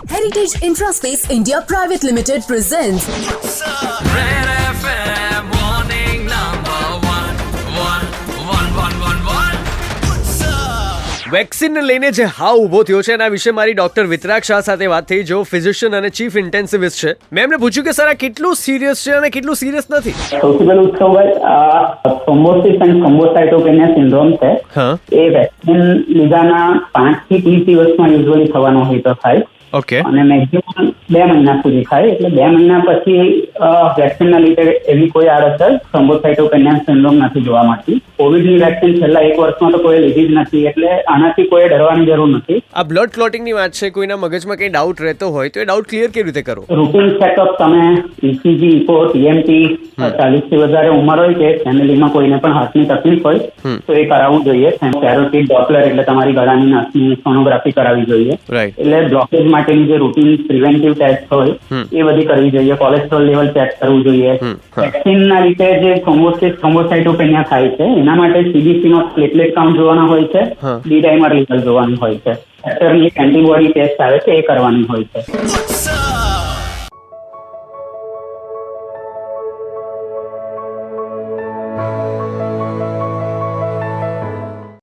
Heritage Infraspace India Private Limited presents Red FM warning number 11111. વેક્સિનને લઈને જે હાવ ઊભો થયો છે એના વિશે મારી ડોક્ટર વિતરાગ શાહ સાથે વાત થઈ, જેઓ ફિઝિશિયન અને ચીફ ઇન્ટેન્સિવિસ્ટ છે. મેં એમને પૂછ્યું કે સર આ કેટલું સિરિયસ છે અને કેટલું સિરિયસ નથી. સૌથી પહેલું ઉત્સવભાઈ થ્રોમ્બોસિસ અને થ્રોમ્બોસાઇટોપેનિયા સિન્ડ્રોમ છે. એ વેક્સિન લીધાના 5 થી 30 દિવસમાં યુઝ્યુઅલી થવાનો હોય તો થાય. ઓકે. અને મેક્સિમમ 2 મહિના સુધી થાય. એટલે 2 મહિના પછી વેક્સિનના લીધે એવી કોઈ આડઅસર થ્રોમ્બોસાઇટોપેનિયા સિન્ડ્રોમ નથી જોવા મળતી. કોવિડની વેક્સિન છેલ્લા 1 વર્ષમાં તો કોઈ લીધી જ નથી, એટલે આનાથી કોઈ ડરવાની જરૂર નથી. આ બ્લડ ક્લોટિંગની વાત છે, કોઈના મગજમાં કંઈ ડાઉટ રહેતો હોય તો એ ડાઉટ ક્લિયર કેવી રીતે કરો? રૂટીન ચેકઅપ તમે ECG, ઇકો, TMT 40 થી વધારે ઉંમર હોય કે ફેમિલીમાં કોઈને પણ હાર્ટની તકલીફ હોય તો એ કરાવવું જોઈએ. કેરોટિડ ડોપલર એટલે તમારી ગળાની નસની સોનોગ્રાફી કરાવવી જોઈએ. રાઈટ. એટલે બ્લોકેજ માટેની જે રૂટીન પ્રિવેન્ટિવ ટેસ્ટ હોય એ બધી કરવી જોઈએ. કોલેસ્ટ્રોલ લેવલ ચેક કરવું જોઈએ. વેક્સિનના લીધે જે થ્રોમ્બોસાઇટોપેનિયા થાય છે એના માટે CBC નો પ્લેટલેટ કાઉન્ટ જોવાના હોય છે, ડી ડાઈમર લેવલ જોવાનું હોય છે, એન્ટીબોડી ટેસ્ટ આવે છે એ કરવાની હોય છે.